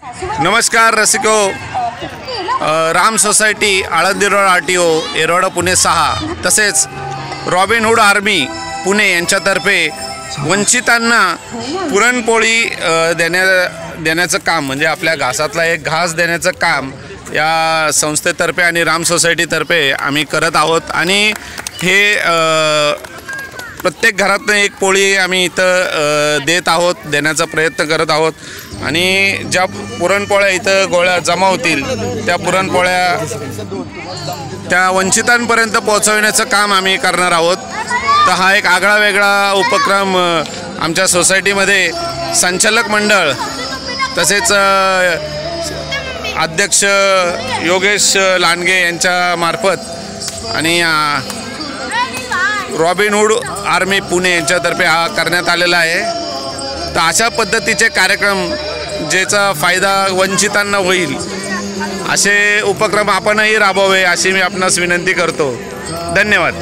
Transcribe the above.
नमस्कार रसिको, Ram society Alandi road RTO एरोडा पुणे 6 तसेच रॉबिनहूड आर्मी पुणे यांच्यातर्फे वंचितांना पुरणपोळी देण्याचं काम म्हणजे आपल्या घासातला एक घास देण्याचं काम या संस्थेतर्फे आणि राम सोसायटीतर्फे आम्ही करत आहोत। आणि हे प्रत्येक घरातून एक पोळी आम्ही इथं देत आहोत, देण्याचा प्रयत्न करत आहोत। आणि ज्या पुरणपोळ्या इथं गोळ्या जमा होतील त्या पुरणपोळ्या त्या वंचितांपर्यंत पोहोचवण्याचं काम आम्ही करणार आहोत। तर हा एक आगळा वेगळा उपक्रम आमच्या सोसायटीमध्ये संचालक मंडळ तसेच अध्यक्ष योगेश लांडगे यांच्या मार्फत आणि रॉबिनहूड आर्मी पुणे यांच्यातर्फे हा करण्यात आलेला आहे। तर अशा पद्धतीचे कार्यक्रम ज्याचा फायदा वंचितांना होईल असे उपक्रम आपणही राबवावे अशी मी आपणास विनंती करतो। धन्यवाद।